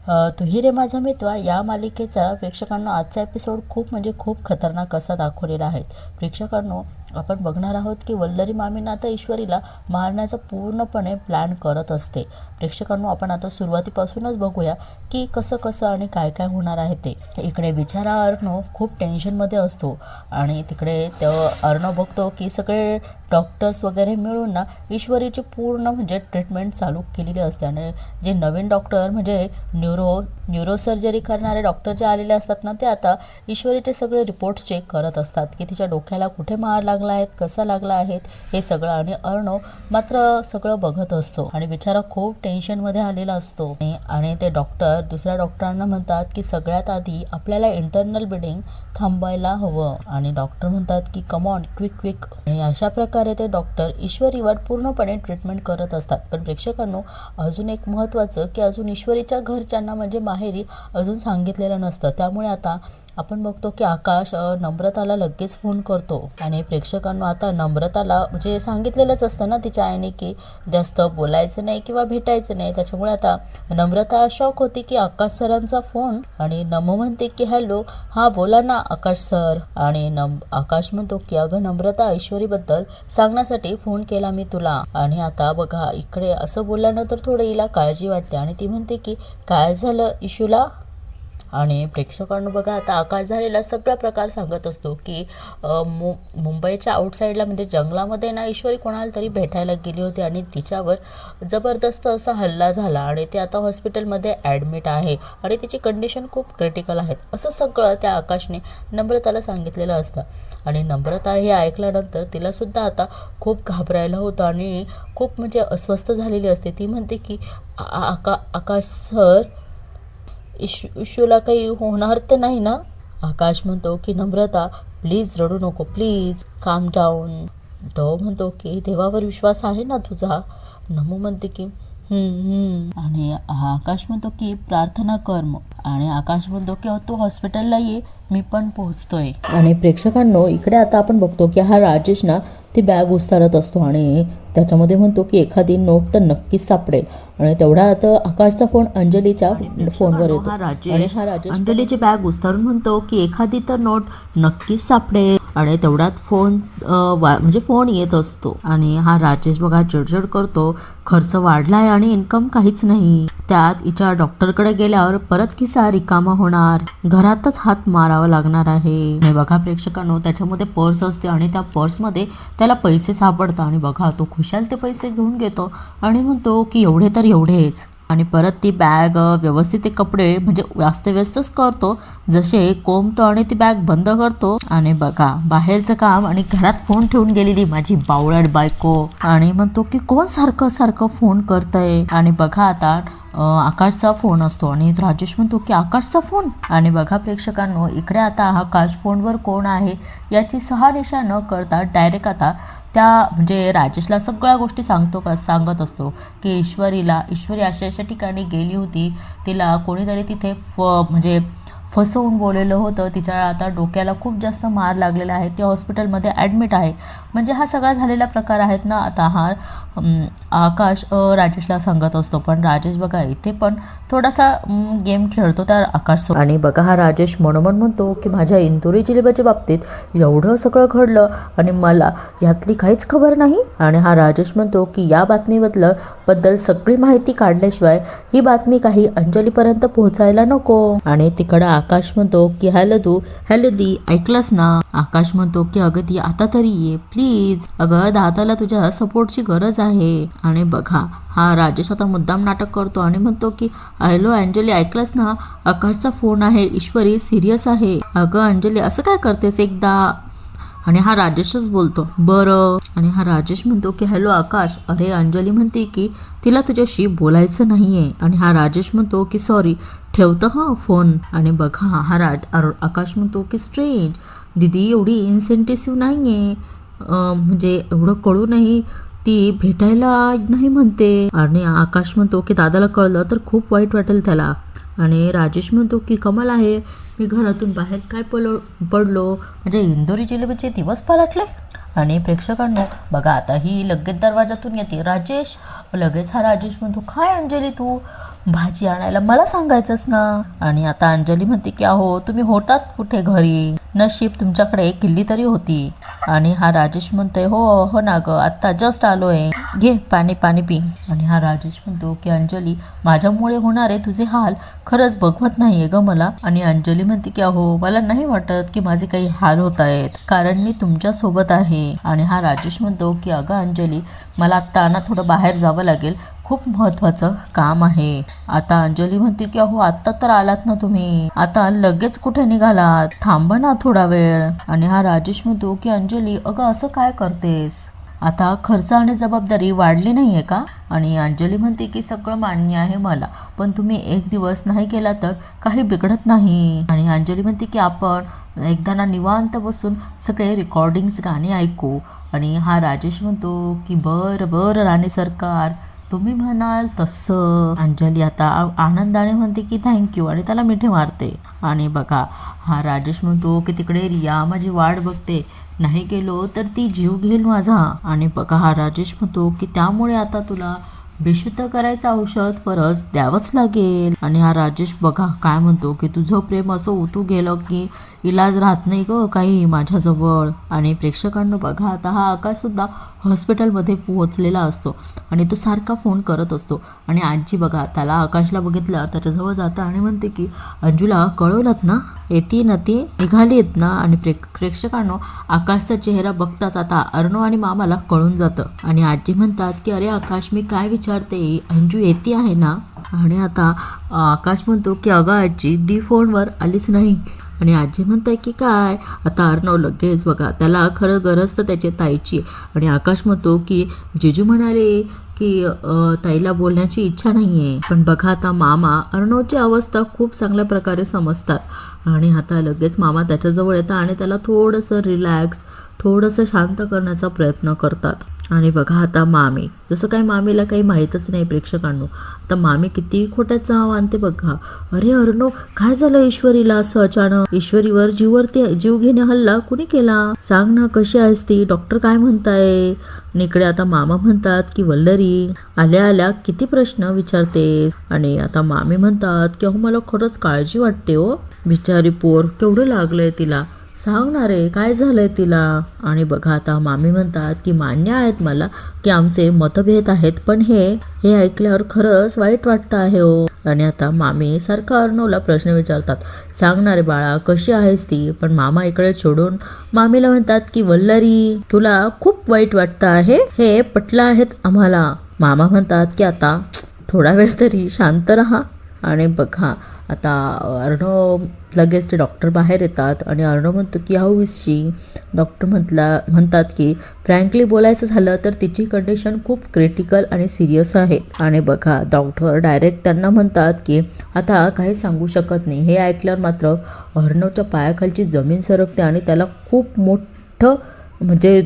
तू ही रे माझा मित्र या मालिकेचा प्रेक्षकांना आजचा एपिसोड खूप खतरनाक असा दाखवलेला आहे. प्रेक्षकांनो, आपण बघणार आहोत की वल्लरी मामींना आता ईश्वरीला मारण्याचा पूर्णपणे प्लॅन करत असते. प्रेक्षकांनो, आपण आता सुरुवातीपासूनच बघूया की कसं आणि काय होणार आहे ते. इकडे बिचारा अर्णव खूप टेन्शनमध्ये असतो आणि तिकडे अर्णव बघतो की सगळे डॉक्टर्स वगैरे मिळून ना ईश्वरीची पूर्ण म्हणजे ट्रीटमेंट चालू केलेली असते. आणि जे नवीन डॉक्टर म्हणजे न्यूरोसर्जरी करणारे डॉक्टर जे आलेले असतात ना, ते आता ईश्वरीचे सगळे रिपोर्ट्स चेक करत असतात की तिच्या डोक्याला कुठे मार लागला आहे, कसा लागला आहे हे सगळं. आणि अर्णव मात्र सगळं बघत असतो आणि बिचारा खूप टेन्शनमध्ये आलेला असतो. आणि ते डॉक्टर दुसऱ्या डॉक्टरांना म्हणतात की सगळ्यात आधी आपल्याला इंटरनल ब्लिडिंग थांबायला हवं. आणि डॉक्टर म्हणतात की कम ऑन क्विक. अशा प्रकारे ते डॉक्टर ईश्वरीवर पूर्णपणे ट्रीटमेंट करत असतात. पण प्रेक्षकांनो, अजून एक महत्त्वाचं की अजून ईश्वरीच्या घरच्यांना म्हणजे माहेरी अजून सांगितलेलं नसतं. त्यामुळे आता आपण बघतो की आकाश नम्रताला लगेच फोन करतो. आणि प्रेक्षकांनो, आता नम्रताला म्हणजे सांगितलेलंच असतं ना तिच्या आईने की जास्त बोलायचं नाही किंवा भेटायचं नाही. त्याच्यामुळे आता नम्रता शॉक होती की आकाश सरांचा फोन. आणि नमो म्हणते की हॅलो, हा बोला ना आकाश सर. आणि आकाश म्हणतो की अगं नम्रता, ईश्वरीबद्दल सांगण्यासाठी फोन केला मी तुला. आणि आता बघा, इकडे असं बोलल्यानंतर थोडं हिला काळजी वाटते आणि ती म्हणते की काय झालं इशूला. आणि प्रेक्षकांना बघा, आता आकाश झालेला सगळा प्रकार सांगत असतो की मुंबईच्या आउटसाईडला म्हणजे जंगलामध्ये ना ईश्वरी कोणाला तरी भेटायला गेली होती आणि तिच्यावर जबरदस्त असा हल्ला झाला आणि ते आता हॉस्पिटलमध्ये ॲडमिट आहे आणि तिची कंडिशन खूप क्रिटिकल आहे. असं सगळं त्या आकाशने नम्रताला सांगितलेलं असतं. आणि नम्रता हे ऐकल्यानंतर तिलासुद्धा आता खूप घाबरायला होतं आणि खूप म्हणजे अस्वस्थ झालेली असते. ती म्हणते की आकाश सर, इशूला काही होणार तर नाही ना. आकाश म्हणतो की नम्रता प्लीज रडू नको, प्लीज काम डाऊन. तो म्हणतो की देवावर विश्वास आहे ना तुझा. नमू म्हणते की आणि आकाश म्हणतो की प्रार्थना कर मग. आणि आकाश म्हणतो की तू हॉस्पिटलला ये, मी पण पोहोचतोय. आणि प्रेक्षकांनो, इकडे आता आपण बघतो की हा राजेश ना ती बॅग उचलत असतो आणि त्याच्यामध्ये म्हणतो की एखादी नोट तर नक्कीच सापडेल. आणि तेवढ्यात आकाशचा फोन अंजलीच्या फोनवर येतो. हा राजेश अंजलीची बॅग उचलून म्हणतो की एखादी तर नोट नक्कीच सापडेल. आणि तेवढ्यात फोन म्हणजे फोन येत असतो. आणि हा राजेश बघा चिडचिड करतो, खर्च वाढलाय आणि इन्कम काहीच नाही. त्यात हिच्या डॉक्टरकडे गेल्यावर परत किस्सा रिकामा होणार, घरातच हात मारावा लागणार आहे. आणि बघा प्रेक्षकांनो, त्याच्यामध्ये पर्स असते आणि त्या पर्समध्ये त्याला पैसे सापडतात. आणि बघा, तो खुशाल ते पैसे घेऊन घेतो आणि म्हणतो की एवढे तर एवढेच. आणि परत ती बॅग व्यवस्थित ते कपडे म्हणजे व्यस्तच करतो, जसे कोंबतो आणि ती बॅग बंद करतो. आणि बघा, बाहेरचं काम आणि घरात फोन ठेवून गेलेली माझी बावळट बायको. आणि म्हणतो की कोण सारखं फोन करतंय. आणि बघा, आता आकाशचा फोन असतो आणि राजेश म्हणतो की आकाशचा फोन. आणि बघा प्रेक्षकांनो, इकडे आता आकाश फोनवर कोण आहे याची शहानिशा न करता डायरेक्ट आता त्या म्हणजे राजेशला सगळ्या गोष्टी सांगत असतो की ईश्वरी अशा ठिकाणी गेली होती, तिला कोणीतरी तिथे म्हणजे फसवून बोललेलं होतं, तिच्या आता डोक्याला खूप जास्त मार लागलेला आहे, ती हॉस्पिटलमध्ये ॲडमिट आहे. म्हणजे हा सगळा झालेला प्रकार आहेत ना. आता हा आकाश राजेशला सांगत असतो. पण राजेश बघा इथे पण थोडासा गेम खेळतो त्या आकाश. आणि बघा, हा राजेश मनोमन म्हणतो की माझ्या इंदोरी जिलेबाच्या बाबतीत एवढं सगळं घडलं आणि मला यातली काहीच खबर नाही. आणि हा राजेश म्हणतो की या बातमीबद्दल सगळी माहिती काढल्याशिवाय ही बातमी काही अंजलीपर्यंत पोहोचायला नको. आणि तिकडं आकाश म्हणतो की हॅलो दी, ऐकलंस ना. आकाश म्हणतो की अगं दी, आता तरी ये प्लीज, अगं दादाला तुझ्या सपोर्टची गरज आहे. आणि बघा, हा राजेश आता मुद्दाम नाटक करतो आणि म्हणतो की हॅलो अंजली, ऐकलंस ना, आकाशचा फोन आहे, ईश्वरी सिरियस आहे. अगं अंजली, असं काय करतेस एकदा. आणि हा राजेशच बोलतो बरं. आणि हा राजेश म्हणतो की हॅलो आकाश, अरे अंजली म्हणते की तिला तुझ्याशी बोलायचं नाहीये. आणि हा राजेश म्हणतो की सॉरी, ठेवतं हा फोन. आणि बघा, हा आकाश म्हणतो की स्ट्रेंज, दीदी एवढी इन्सेंटिव्ह नाहीये, म्हणजे एवढं कळूनही ती भेटायला नाही म्हणते. आणि आकाश म्हणतो की दादाला कळलं तर खूप वाईट वाटेल त्याला. आणि राजेश म्हणतो की कमाल आहे, मी घरातून बाहेर काय पडलो म्हणजे इंदोरी जिलेबीचे दिवस पालटले. आणि प्रेक्षकांनो बघा, आता ही लगेच दरवाजातून येते राजेश. लगेच हा राजेश म्हणतो काय अंजली तू भाजी आणायला मला सांगायचंच ना. आणि आता अंजली म्हणते की अहो तुम्ही होतात कुठे घरी, नशीब तुमच्याकडे एक किल्ली तरी होती. आणि हा राजेश म्हणतोय हो हो ना ग, आत्ता जस्ट आलोय, घे पाणी पाणी पी. आणि हा राजेश म्हणतो की अंजली माझ्यामुळे होणारे तुझे हाल खरंच बघवत नाहीये ग मला. आणि अंजली म्हणते की अहो मला नाही वाटत की माझे काही हाल होत आहेत, कारण मी तुमच्या सोबत आहे. आणि हा राजेश म्हणतो की अगं अंजली मला आत्ता ना थोडं बाहेर जावं लागेल, खूप महत्त्वाचं काम आहे. आता अंजली म्हणते की अहो आत्ता तर आलात ना तुम्ही, आता लगेच कुठे निघालात, थांबा ना थोडा वेळ. आणि हा राजेश म्हणतो की अंजली अगं असं काय करतेस, आता खर्च आणि जबाबदारी वाढली नाहीये का. आणि अंजली म्हणते की सगळं मान्य आहे मला, पण तुम्ही एक दिवस नाही केला तर काही बिघडत नाही. आणि अंजली म्हणते की आपण एकदा ना निवांत बसून सगळे रेकॉर्डिंग्स गाणी ऐकू. आणि हा राजेश म्हणतो की बरं बरं राणे सरकार, तुम्ही म्हणाल तसं. अंजली आता आनंदाने म्हणते की थँक्यू आणि त्याला मिठी मारते. आणि बघा हा राजेश म्हणतो की तिकडे रिया माझी वाट बघते, नाही गेलो तर ती जीव घेईल माझा. आणि बघा हा राजेश म्हणतो की त्यामुळे आता तुला बेशुद्ध करायचं औषध परत द्यावंच लागेल. आणि हा राजेश बघा काय म्हणतो की तुझं प्रेम असं उतू गेलं की इलाज राहत नाही ग काही माझ्याजवळ. आणि प्रेक्षकांना बघा आता हा आकाश सुद्धा हॉस्पिटलमध्ये पोहोचलेला असतो आणि तो सारखा फोन करत असतो. आणि आजी बघा त्याला आकाशला बघितल्यावर त्याच्याजवळ जातं आणि म्हणते की अंजुला कळवलंत ना, येते ना ती निघाली आहेत ना. आणि प्रेक्षकांनो आकाशचा चेहरा बघताच आता अर्णव आणि मामाला कळून जातं. आणि आजी म्हणतात की अरे आकाश मी काय विचारते, अंजू येते आहे ना. आणि आता आकाश म्हणतो की अगं आजी डी फोनवर आलीच नाही. आणि आजी म्हणताय की काय. आता अर्णव लगेच बघा त्याला खरं गरज तर त्याच्या ताईची. आणि आकाश म्हणतो की जिजू म्हणाले की ताईला बोलण्याची इच्छा नाही आहे. पण बघा आता मामा अर्णवची अवस्था खूप चांगल्या प्रकारे समजतात. आणि आता लगेच मामा त्याच्याजवळ येतात आणि त्याला थोडंसं रिलॅक्स, थोडंसं शांत करण्याचा प्रयत्न करतात. आणि बघा आता मामी, जसं काही मामीला काही माहीतच नाही प्रेक्षकांनो. आता मामी किती खोट्यात जाव आणते बघा. अरे अर्णव काय झालं ईश्वरीला असं अचानक, ईश्वरीवर जीव घेणे हल्ला कुणी केला, सांग ना कशी आहेस ती, डॉक्टर काय म्हणताय. आणि इकडे आता मामा म्हणतात की वल्लरी आल्या आल्या किती प्रश्न विचारतेस. आणि आता मामी म्हणतात की अहो मला खरंच काळजी वाटते हो, बिचारी पोर केवढं लागलंय तिला, सांगणार आहे काय झालंय तिला. आणि बघा आता मामी म्हणतात की मान्य आहेत मला की आमचे मतभेद आहेत, पण हे ऐकल्यावर खरंच वाईट वाटतं आहे हो. आणि आता मामी सारखं अर्णवला प्रश्न विचारतात, सांगणारे बाळा कशी आहेस ती. पण मामा इकडे सोडून मामीला म्हणतात की वल्लरी तुला खूप वाईट वाटतं आहे, हे पटलं आहेत आम्हाला. मामा म्हणतात की आता थोडा वेळ तरी शांत राहा. आणि बघा आता अर्णव लगेच ते डॉक्टर बाहेर येतात आणि अर्णव म्हणतो की हाऊ इज शी. डॉक्टर म्हणतात की फ्रँकली बोलायचं झालं तर तिची कंडिशन खूप क्रिटिकल आणि सिरियस आहे. आणि बघा डॉक्टर डायरेक्ट त्यांना म्हणतात की आता काही सांगू शकत नाही. हे ऐकल्यावर मात्र अर्णवच्या पायाखालची जमीन सरकते आणि त्याला खूप मोठं म्हणजे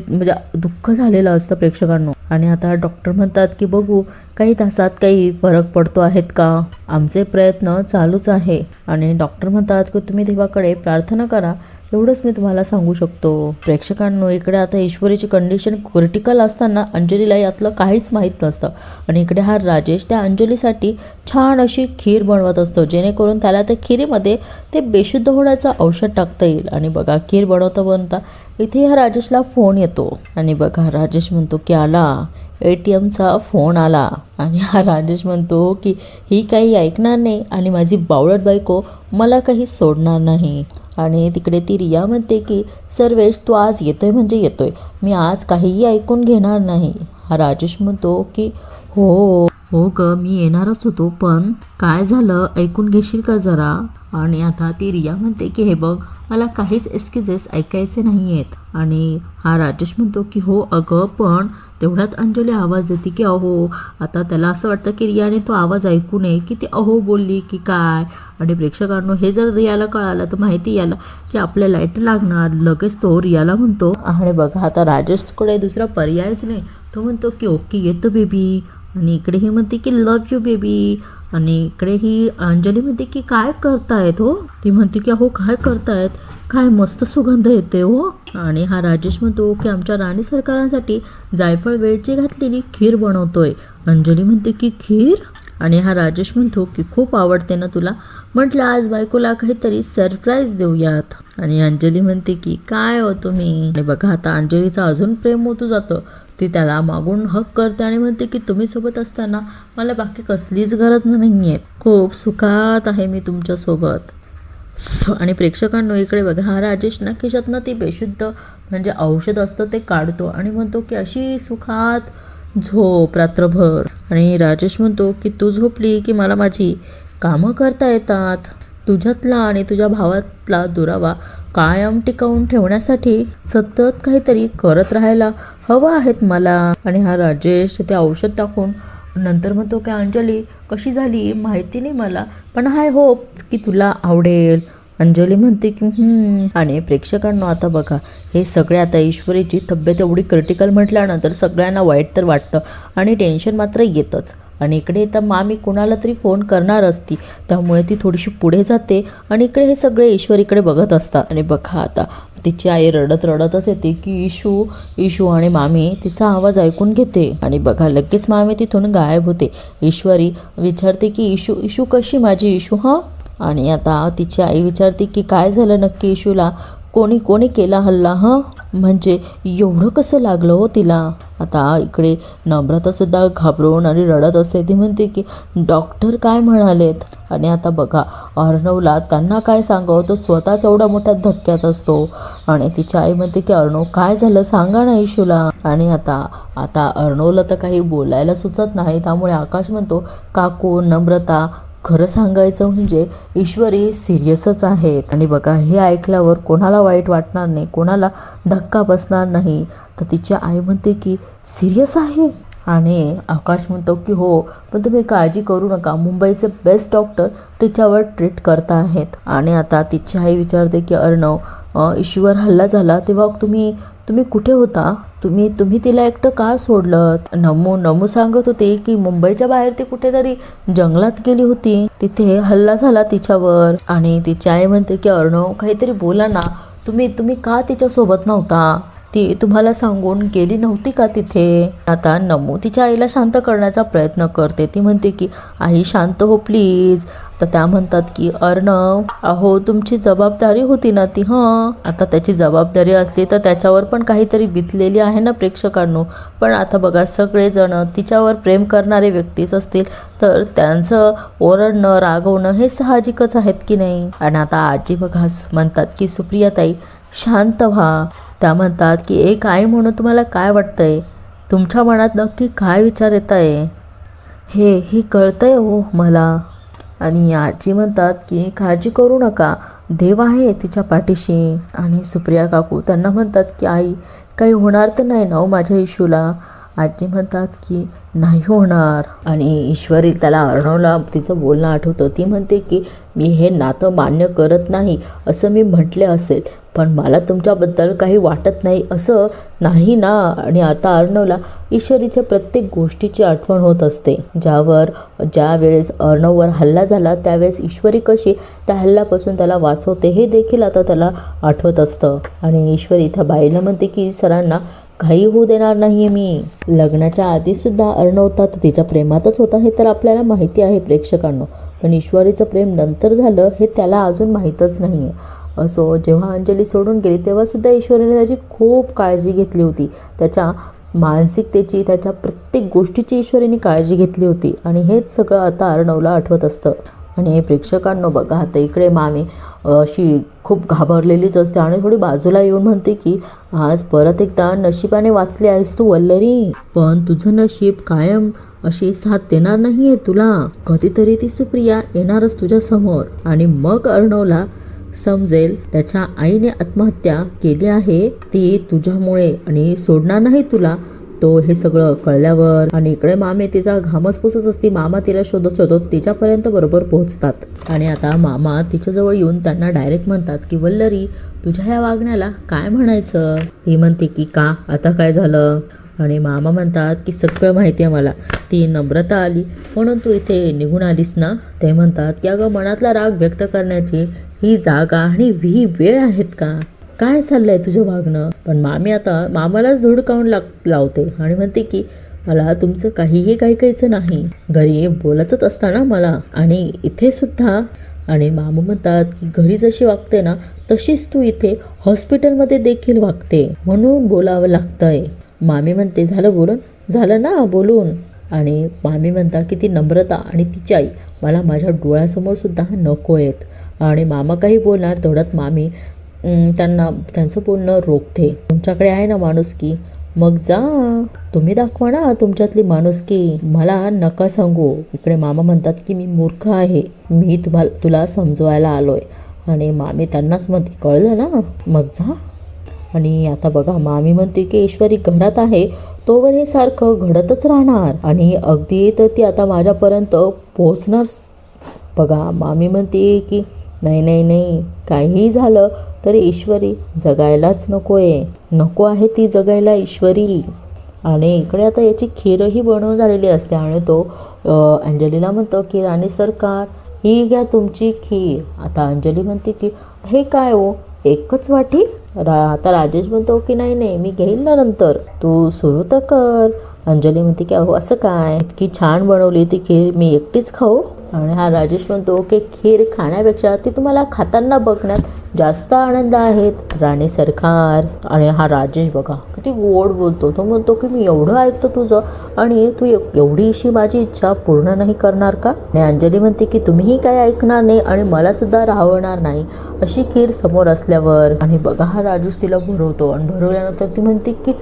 दुःख झालेलं असतं प्रेक्षकांनो. आणि आता डॉक्टर म्हणतात की बघू काही तासात काही फरक पडतो आहेत का, आमचे प्रयत्न चालूच आहे. आणि डॉक्टर म्हणतात की तुम्ही देवाकडे प्रार्थना करा, एवढंच मी तुम्हाला सांगू शकतो. प्रेक्षकांनो इकडे आता ईश्वरीची कंडिशन क्रिटिकल असताना अंजलीला यातलं काहीच माहीत नसतं. आणि इकडे हा राजेश त्या अंजलीसाठी छान अशी खीर बनवत असतो, जेणेकरून त्याला त्या खिरीमध्ये ते बेशुद्ध होण्याचं औषध टाकता येईल. आणि बघा खीर बनवता इथे ह्या राजेशला फोन येतो. आणि बघा राजेश म्हणतो की आला ATMचा फोन आला. आणि हा राजेश म्हणतो की ही काही ऐकणार नाही आणि माझी बावळट बायको मला काही सोडणार नाही. आणि तिकडे ती रिया म्हणते की सर्वेश तू आज येतोय म्हणजे येतोय, मी आज काहीही ऐकून घेणार नाही. हा राजेश म्हणतो की हो हो ग मी येणारच होतो, पण काय झालं ऐकून घेशील का जरा. आणि आता ती रिया म्हणते की हे बघ मला काहीच एक्सक्युजेस ऐकायचे नाही आहेत. आणि हा राजेश म्हणतो की हो अगं, पण तेवढ्यात अंजली आवाज देते की अहो. आता त्याला असं वाटतं की रियाने तो आवाज ऐकू नये की ती अहो बोलली की काय. आणि प्रेक्षकांनो हे जर रियाला कळालं तर माहिती याला की आपल्या लाईट लागणार. लगेच तो रियाला म्हणतो. आणि बघा आता राजेशकडे दुसरा पर्यायच नाही, तो म्हणतो की ओके येतो बेबी. आणि इकडे ही म्हणते की लव्ह यू बेबी. आणि इकडे ही अंजली म्हणते की काय करतायत हो. ती म्हणते की अहो काय करतायत, काय मस्त सुगंध येते हो. आणि हा राजेश म्हणतो की आमच्या राणी सरकारांसाठी जायफळ वेलची घातलेली खीर बनवतोय. अंजली म्हणते की खीर, आणि हा राजेश म्हणतो की खूप आवडते ना तुला, म्हटलं आज बायकोला काहीतरी सरप्राईज देऊयात. आणि अंजली म्हणते की काय हो तुम्ही. आणि बघा आता अंजलीचं अजून प्रेम होतो जातं. ती त्याला मागून हक करते आणि म्हणते की तुम्ही सोबत असताना मला बाकी कसलीच गरज नाही आहे, खूप सुखात आहे मी तुमच्यासोबत. आणि प्रेक्षकांनो इकडे बघा हा राजेश ना खिशातनं ती बेशुद्ध म्हणजे औषध असतं ते काढतो आणि म्हणतो की अशी सुखात झोप रात्रभर. आणि राजेश म्हणतो की तू झोपली की मला माझी कामं करता येतात. तुझ्यातला आणि तुझ्या भावातला दुरावा कायम टिकवून ठेवण्यासाठी सतत काहीतरी करत राहायला हवं आहेत मला. आणि हा राजेश ते औषध टाकून नंतर म्हणतो की अंजली कशी झाली माहिती नाही मला, पण हाय होप की तुला आवडेल. अंजली म्हणते की आणि प्रेक्षकांना आता बघा हे सगळे आता ईश्वरीची तब्येत एवढी क्रिटिकल म्हटल्यानंतर सगळ्यांना वाईट तर वाटतं आणि टेन्शन मात्र येतंच. आणि इकडे तर मामी कोणाला तरी फोन करणार असती, त्यामुळे ती थोडीशी पुढे जाते आणि इकडे हे सगळे ईश्वरीकडे बघत असतात. आणि बघा आता तिची आई रडत रडतच येते की इशू इशू, आणि मामी तिचा आवाज ऐकून घेते. आणि बघा लगेच मामी तिथून गायब होते. ईश्वरी विचारते की इशू इशू कशी माझी इशू हां. आणि आता तिची आई विचारते की काय झालं नक्की इशूला, कोणी कोणी केला हल्ला हां, म्हणजे एवढं कसं लागलं हो तिला. आता इकडे नम्रतासुद्धा घाबरून आणि रडत असते. ती म्हणते की डॉक्टर काय म्हणालेत. आणि आता बघा अर्णवला त्यांना काय सांगावं तो स्वतःच एवढा मोठ्या धक्क्यात असतो. आणि तिची आई म्हणते की अर्णव काय झालं सांगा ना इशूला. आणि आता आता अर्णवला तर काही बोलायला सुचत नाही, त्यामुळे आकाश म्हणतो काकू नम्रता खरं सांगायचं म्हणजे ईश्वरी सिरियसच आहेत. आणि बघा हे ऐकल्यावर कोणाला वाईट वाटणार नाही, कोणाला धक्का बसणार नाही. तर तिची आई म्हणते की सिरियस आहे. आणि आकाश म्हणतो की हो, पण तुम्ही काळजी करू नका, मुंबईचे बेस्ट डॉक्टर तिच्यावर ट्रीट करता आहेत. आणि आता तिची आई विचारते की अर्णव ईश्वर हल्ला झाला तेव्हा तुम्ही कुठे होता, तुम्ही तिला एकटं का सोडलं. नमू सांगत होते की मुंबईच्या बाहेर ती कुठेतरी जंगलात गेली होती, तिथे हल्ला झाला तिच्यावर. आणि तिची आई म्हणते की अर्णव काहीतरी बोला ना, तुम्ही का तिच्यासोबत नव्हता, ती तुम्हाला सांगून गेली नव्हती का तिथे. आता नमू तिच्या आईला शांत करण्याचा प्रयत्न करते. ती म्हणते की आई शांत हो प्लीज. तर त्या म्हणतात की अर्णव अहो तुमची जबाबदारी होती ना ती हां, आता त्याची जबाबदारी असली तर त्याच्यावर पण काहीतरी बितलेली आहे ना प्रेक्षकांनो. पण आता बघा सगळेजण तिच्यावर प्रेम करणारे व्यक्तीच असतील तर त्यांचं ओरडणं रागवणं हे साहजिकच आहेत की नाही. आणि आता आजी बघा म्हणतात की सुप्रियाताई शांत व्हा. त्या म्हणतात की एक आई म्हणून तुम्हाला काय वाटतंय, तुमच्या मनात नक्की काय विचार येत आहे हे कळतंय हो मला. आणि आजी म्हणतात की काळजी करू नका, देव आहे तिच्या पाठीशी. आणि सुप्रिया काकू त्यांना म्हणतात की आई काही होणार तर नाही ना हो माझ्या इशूला. आजी म्हणतात की नाही होणार. आणि ईश्वरी त्याला अर्णवला तिचं बोलणं आठवतं. ती म्हणते की मी हे नातं मान्य करत नाही असं मी म्हटले असेल, पण मला तुमच्याबद्दल काही वाटत नाही असं नाही ना. आणि आता अर्णवला ईश्वरीच्या प्रत्येक गोष्टीची आठवण होत असते. ज्या वेळेस अर्णववर हल्ला झाला त्यावेळेस ईश्वरी कशी त्या हल्ल्यापासून त्याला वाचवते हे देखील आता त्याला आठवत असतं. आणि ईश्वरी त्या बाईला म्हणते की सरांना काही होऊ देणार नाही मी. लग्नाच्या आधीसुद्धा अर्णव तर तिच्या प्रेमातच होता हे तर आपल्याला माहिती आहे प्रेक्षकांनो, पण ईश्वरीचं प्रेम नंतर झालं हे त्याला अजून माहीतच नाही आहे. असो जेव्हा अंजली सोडून गेली तेव्हासुद्धा ईश्वरीने त्याची खूप काळजी घेतली होती. त्याच्या मानसिकतेची त्याच्या प्रत्येक गोष्टीची ईश्वरीने काळजी घेतली होती. आणि हेच सगळं आता अर्णवला आठवत असतं. आणि प्रेक्षकांनो बघा आता इकडे मामी अशी खूप घाबरलेलीच असते आणि थोडी बाजूला येऊन म्हणते की आज परत एकदा नशिबाने वाचली आहेस तू वल्लरी, पण तुझं नशीब कायम अशी साथ देणार नाही आहे तुला. कधीतरी ती सुप्रिया येणारच तुझ्या समोर आणि मग अर्णवला समजेल त्याच्या आईने आत्महत्या केली आहे ती तुझ्यामुळे आणि सोडणार नाही तुला तो हे सगळं कळल्यावर. आणि इकडे मामे तिचा घामच पुसत असते. मामा तिला शोधत शोधत तिच्यापर्यंत बरोबर पोहोचतात. आणि आता मामा तिच्याजवळ येऊन त्यांना डायरेक्ट म्हणतात की वल्लरी तुझ्या ह्या वागण्याला काय म्हणायचं. ती म्हणते की का आता काय झालं. आणि मामा म्हणतात की सगळं माहिती आहे मला, ती नम्रता आली म्हणून तू इथे निघून आलीस ना. ते म्हणतात की अगं मनातला राग व्यक्त करण्याची ही जागा आणि ही वेळ आहेत का, काय चाललंय तुझं वागणं. पण मामी आता मामालाच धुडकावून लावते आणि म्हणते की मला तुमचं काहीही ऐकायचं नाही. घरी बोलतच असताना मला आणि इथे सुद्धा. आणि मामा म्हणतात की घरी जशी वागते ना तशीच तू इथे हॉस्पिटलमध्ये देखील वागते, म्हणून बोलावं लागतंय. मामी म्हणते झालं बोलून, झालं ना बोलून. आणि मामी म्हणतात की ती नम्रता आणि तिची आई मला माझ्या डोळ्यासमोर सुद्धा नको आहेत. आणि मामा काही बोलणार तेवढ्यात मामी त्यांचं बोलणं रोखते. तुमच्याकडे आहे ना माणुसकी, मग जा तुम्ही दाखवा ना तुमच्यातली माणुसकी, मला नका सांगू. इकडे मामा म्हणतात की मी मूर्ख आहे, मी तुला समजवायला आलोय. आणि मामी त्यांनाच म्हणते कळलं ना, मग जा. आणि आता बघा मामी म्हणते की ईश्वरी घरात आहे तोवर हे सारखं घडतच राहणार आणि अगदी तर ती आता माझ्यापर्यंत पोहोचणार. बघा मामी म्हणते की नाही नाही नाही, काहीही झालं तरी ईश्वरी जगायलाच नको आहे ती जगायला ईश्वरी. आणि इकडे आता याची खीरही बनवून झालेली असते आणि तो अंजलीला म्हणतो की राणी सरकार ही घ्या तुमची खीर. आता अंजली म्हणते की हे काय हो, एकच वाटी? आता राजेश म्हणतो की नाही नाही मी घेईन ना नंतर, तू सुरू तर कर. अंजली म्हणते की अहो असं काय, इतकी छान बनवली ती खीर, मी एकटीच खाऊ? आणि हा राजेश म्हणतो की खीर खाण्यापेक्षा ती तुम्हाला खाताना बघण्यात जास्त आनंद आहेत राणी सरकार. आणि हा राजेश बघा किती गोड बोलतो. तो म्हणतो की मी एवढं ऐकतो तुझं आणि तू एवढीशी माझी इच्छा पूर्ण नाही करणार का? आणि अंजली म्हणते की तुम्हीही काय ऐकणार नाही आणि मला सुद्धा राहवणार नाही अशी खीर समोर असल्यावर. आणि बघा हा राजेश तिला भरवतो आणि भरवल्यानंतर ती म्हणते की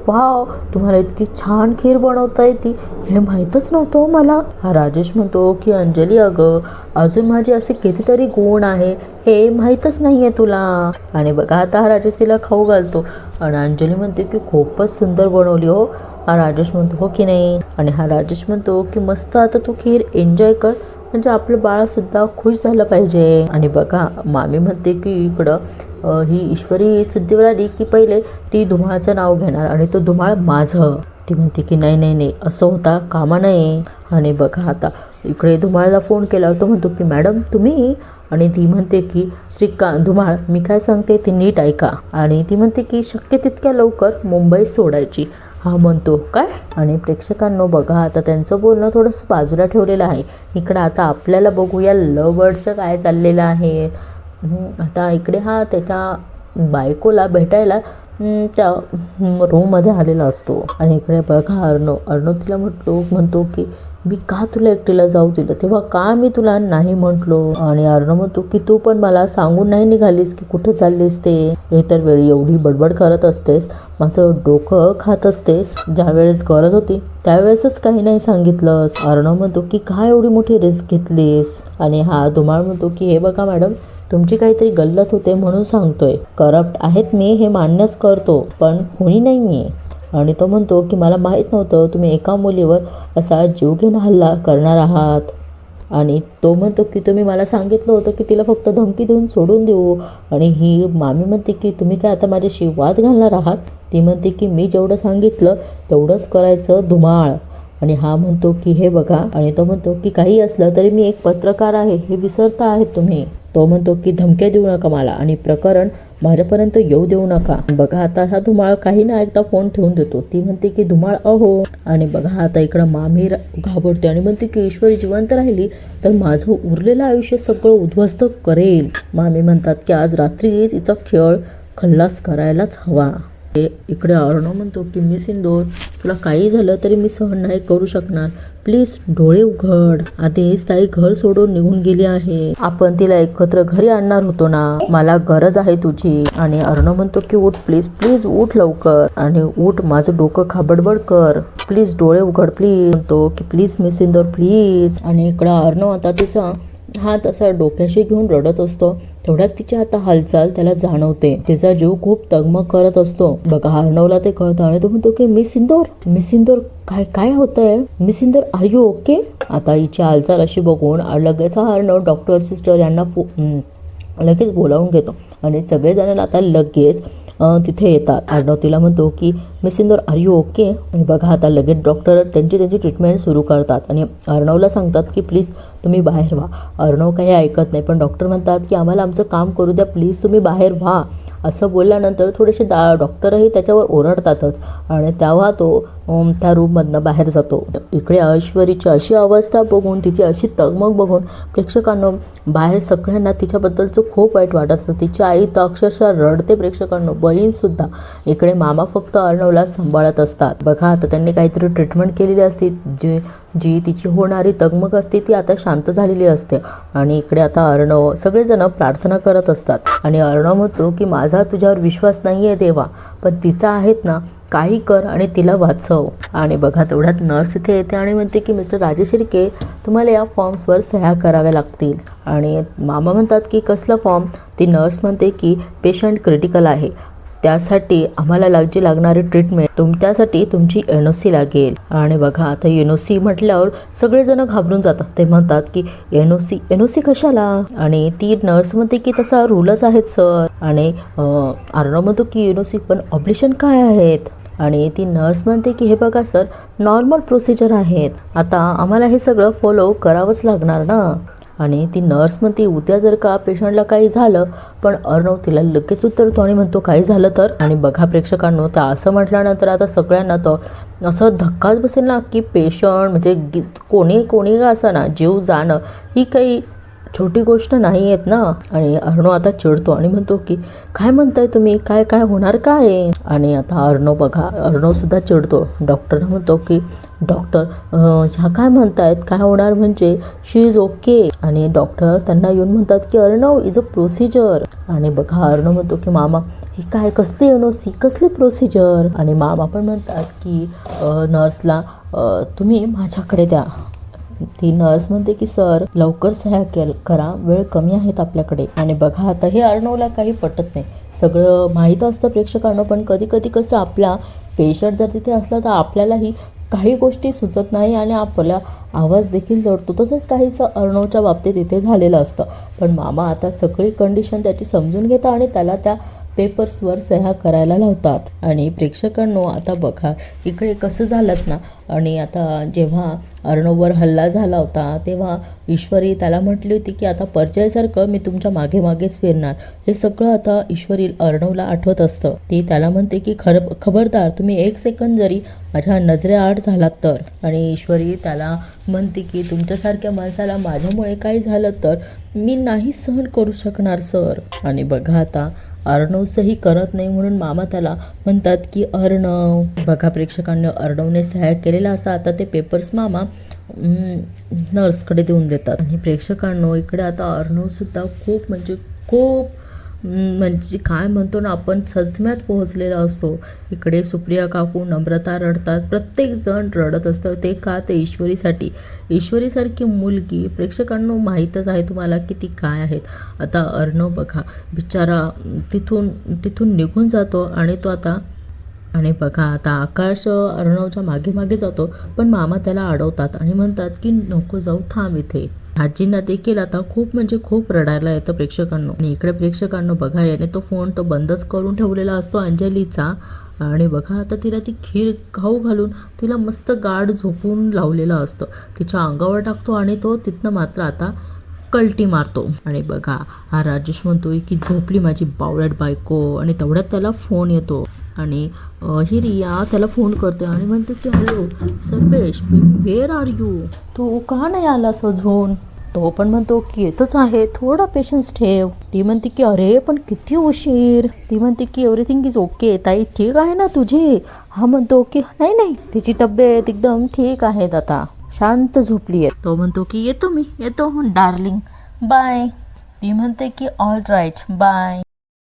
वाव, तुम्हाला इतकी छान खीर बनवता येते हे माहीतच नव्हतं मला. हा राजेश म्हणतो की अंजली अगं अजून माझे असे कितीतरी गुण आहे हे माहीतच नाही आहे तुला. आणि बघा आता हा राजेश तिला खाऊ घालतो आणि अंजली म्हणते की खूपच सुंदर बनवली हो. हा राजेश म्हणतो हो की नाही. आणि हा राजेश म्हणतो की मस्त, आता तू खीर एन्जॉय कर म्हणजे आपलं बाळसुद्धा खुश झालं पाहिजे. आणि बघा मामी म्हणते की इकडं ही ईश्वरी सिद्धीवर आली की पहिले ती धुमाळचं नाव घेणार आणि तो धुमाळ माझं. ती म्हणते की नाही नाही नाही असं होता कामा नये. आणि बघा आता इकडे धुमाळला फोन केल्यावर तो म्हणतो की मॅडम तुम्ही? आणि ती म्हणते की धुमाळ मी काय सांगते ती नीट ऐका. आणि ती म्हणते की शक्य तितक्या लवकर मुंबई सोडायची. हा म्हणतो काय? आणि प्रेक्षकांनो बघा आता त्यांचं बोलणं थोडंसं बाजूला ठेवलेलं आहे. इकडं आता आपल्याला बघूया लव बर्डचं काय चाललेलं आहे. आता इकडे हा त्याच्या बायकोला भेटायला त्या रूममध्ये आलेला असतो. आणि इकडे बघा अर्णव तिला म्हणतो की मी का तुला एकटीला जाऊ दिलं, तेव्हा का मी तुला नाही म्हटलो. आणि अर्णव म्हणतो की तू पण मला सांगून नाही निघालीस की कुठे चाललीस ते. इतर वेळी एवढी बडबड करत असतेस, माझं डोकं खात असतेस, ज्या वेळेस गरज होती त्यावेळेसच काही नाही सांगितलंस. अर्णव म्हणतो की काय एवढी मोठी रिस्क घेतलीस. आणि हा धुमाळ म्हणतो की हे बघा मॅडम तुमची काहीतरी गल्लत होते म्हणून सांगतोय, करप्ट आहेत मी हे मान्यच करतो पण कोणी नाही आहे. आणि तो म्हणतो की मला माहीत नव्हतं तुम्ही एका मुलीवर असा जीवघेणा हल्ला करणार आहात. आणि तो म्हणतो की तुम्ही मला सांगितलं होतं की तिला फक्त धमकी देऊन सोडून देऊ. आणि ही मामी म्हणते की तुम्ही काय आता माझ्याशी वाद घालणार आहात. ती म्हणते की मी जेवढं सांगितलं तेवढंच करायचं धुमाळ. आणि हा म्हणतो की हे बघा. आणि तो म्हणतो की काही असलं तरी मी एक पत्रकार आहे हे विसरता आहेत तुम्ही. तो म्हणतो की धमक्या देऊ नका मला आणि प्रकरण माझ्यापर्यंत येऊ देऊ नका. बघा आता हा धुमाळ काही ना ऐकता फोन ठेवून देतो. ती म्हणते की धुमाळ अहो. आणि बघा आता इकडं मामी घाबरते आणि म्हणते की ईश्वरी जिवंत राहिली तर माझं उरलेलं आयुष्य सगळं उद्ध्वस्त करेल. मामी म्हणतात की आज रात्रीच हिचा खेळ खल्लास करायलाच हवा. इकडे अर्णव म्हणतो की मी सिंदूर तुला काही झालं तरी मी सहन नाही करू शकणार, प्लीज डोळे उघड. आधीच ताई घर सोडून निघून गेली आहे, आपण तिला एकत्र घरी आणणार होतो ना, मला गरज आहे तुझी. आणि अर्णव म्हणतो की उठ प्लीज प्लीज उठ लवकर. आणि उठ माझं डोकं खाबडबड कर, प्लीज डोळे उघड प्लीज. म्हणतो की प्लीज मी सिंदूर प्लीज. आणि इकडं अर्णव आता तिचा हात असा डोक्याशी घेऊन रडत असतो. तेवढ्यात तिची आता हालचाल त्याला जाणवते, तिचा जीव खूप तगमग करत असतो. बघा अर्णवला ते कळतं आणि तो म्हणतो की मी सिंदूर काय काय होतंय, मी सिंदूर आर यू ओके. आता हिची हालचाल अशी बघून लगेच अर्णव डॉक्टर सिस्टर यांना लगेच बोलावून घेतो आणि सगळेजण आता लगेच तिथे येतात. अर्णव तिला म्हणतो की miss Sindoor are you okay. आणि बघा आता लगेच डॉक्टर त्यांची ट्रीटमेंट सुरू करतात आणि अर्णवला सांगतात की प्लीज तुम्ही बाहेर व्हा. अर्णव काही ऐकत नाही पण डॉक्टर म्हणतात की आम्हाला आमचं काम करू द्या, प्लीज तुम्ही बाहेर व्हा. असं बोलल्यानंतर थोडेसे डॉक्टरही त्याच्यावर ओरडतातच आणि तेव्हा तो त्या रूममधनं बाहेर जातो. इकडे ऐश्वरीची अशी अवस्था बघून, तिची अशी तगमग बघून प्रेक्षकांना बाहेर सगळ्यांना तिच्याबद्दलचं खूप वाईट वाटत असतं. तिची आई तर अक्षरशः रडते प्रेक्षकांना, बहीणसुद्धा. इकडे मामा फक्त अर्णवला सांभाळत असतात. बघा आता त्यांनी काहीतरी ट्रीटमेंट केलेली असते, जी तिची होणारी तगमग असते ती आता शांत झालेली असते. आणि इकडे आता अर्णव सगळेजण प्रार्थना करत असतात आणि अर्णव म्हणतो की माझा तुझ्यावर विश्वास नाही आहे देवा, पण तिचा आहेत ना, काही कर आणि तिला वाचव. आणि बघा तेवढ्यात नर्स इथे येते आणि म्हणते की मिस्टर राजेश शिर्के, तुम्हाला या फॉर्म्सवर सह्या कराव्या लागतील. आणि मामा म्हणतात की कसला फॉर्म? ती नर्स म्हणते की पेशंट क्रिटिकल आहे, त्यासाठी आम्हाला लागणारी ट्रीटमेंट त्यासाठी तुमची NOC लागेल. आणि बघा आता NOC म्हटल्यावर सगळेजण घाबरून जातात. ते म्हणतात की NOC कशाला? आणि ती नर्स म्हणते की तसा रूलच आहेत सर. आणि अर्णव म्हणतो की NOC पण ऑपरेशन काय आहेत? आणि ती नर्स म्हणते की हे बघा सर, नॉर्मल प्रोसिजर आहेत, आता आम्हाला हे सगळं फॉलो करावंच लागणार ना. आणि ती नर्स म्हणते उद्या जर का पेशंटला काही झालं, पण अर्णव तिला लगेच उतरतो आणि म्हणतो काही झालं तर? आणि बघा प्रेक्षकांनो, तर असं म्हटल्यानंतर आता सगळ्यांना तर असं धक्काच बसेल ना की पेशंट म्हणजे कोणी का असं ना, जीव जाणं ही काही छोटी गोष्ट नाही आहेत ना. आणि अर्णव आता चिडतो आणि म्हणतो की काय म्हणताय तुम्ही, काय होणार काय? आणि आता अर्णव सुद्धा चिडतो. डॉक्टरना म्हणतो की डॉक्टर ह्या काय म्हणतायत, काय होणार म्हणजे शी इज ओके. आणि डॉक्टर त्यांना येऊन म्हणतात की अर्णव इज अ प्रोसिजर. आणि बघा अर्णव म्हणतो की मामा ही काय, कसली NOC, कसली प्रोसिजर? आणि मामा पण म्हणतात की नर्सला तुम्ही माझ्याकडे द्या. ती नर्स म्हणते की सर लवकर सह्या करा, वेळ कमी आहेत आपल्याकडे. आणि बघा आता हे अर्णवला काही पटत नाही. सगळं माहीत असतं प्रेक्षकांना, पण कधी कधी कसं आपला पेशंट जर तिथे असला तर आपल्यालाही काही गोष्टी सुचत नाही आणि आपला आवाज देखील जडतो. तसंच काहीसं अर्णवच्या बाबतीत इथे झालेलं असतं. पण मामा आता सगळी कंडिशन त्याची समजून घेतात आणि त्याला त्या पेपर्सवर सह्या करायला लावतात. आणि प्रेक्षकांनो आता बघा इकडे कसं झालं ना. आणि आता जेव्हा अर्णववर हल्ला झाला होता तेव्हा ईश्वरी त्याला म्हटली होती की आता परिचयासारखं मी तुमच्या मागेच फिरणार. हे सगळं आता ईश्वरी अर्णवला आठवत असतं. ती त्याला म्हणते की खबरदार, तुम्ही 1 सेकंद जरी माझ्या नजरेआड झालात तर. आणि ईश्वरी त्याला म्हणते की तुमच्यासारख्या माणसाला माझ्यामुळे काही झालं तर मी नाही सहन करू शकणार सर. आणि बघा आता अर्णवचंही करत नाही म्हणून मामा त्याला म्हणतात की अर्णव. बघा प्रेक्षकांनी अर्णवने सह्या केलेला असतात. आता ते पेपर्स मामा नर्सकडे देऊन देतात. आणि प्रेक्षकांनो इकडे आता अर्णवसुद्धा खूप म्हणजे काय म्हणतो ना आपण, सदम्यात पोहोचलेला असतो. इकडे सुप्रिया काकू, नम्रता रडतात, प्रत्येक जण रडत असतं. ते का? ते ईश्वरीसारखी मुलगी. प्रेक्षकांना माहीतच आहे तुम्हाला की ती काय आहेत. आता अर्णव बघा बिचारा तिथून निघून जातो आणि बघा आता आकाश अर्णवच्या मागे जातो, पण मामा त्याला अडवतात आणि म्हणतात की नको जाऊ, थांब इथे. आजींना देखील आता खूप रडायला येतं प्रेक्षकांना. आणि इकडे प्रेक्षकांना बघा याने तो फोन बंदच करून ठेवलेला असतो अंजलीचा. आणि बघा आता तिला ती खीर खाऊ घालून तिला मस्त गाढ झोपून लावलेलं असतं. तिच्या अंगावर टाकतो आणि तो तिथनं मात्र आता कल्टी मारतो. आणि बघा हा राजेश म्हणतोय की झोपली माझी बावळट बायको. आणि तेवढ्यात त्याला फोन येतो आणि ही रिया त्याला फोन करते आणि म्हणते की hello Sarvesh, where are you, तू का नाही आलास अजून? तो पण म्हणतो की येतच आहे, थोडा पेशन्स ठेव. ती म्हणते की अरे पण किती उशीर. ती म्हणते की एव्हरीथिंग इज ओके, ताई ठीक आहे ना तुझी? हा म्हणतो की नाही तिची तब्येत एकदम ठीक आहे, आता शांत झोपली आहे. तो म्हणतो की येतो डार्लिंग, बाय. ती म्हणते की ऑल राईट बाय.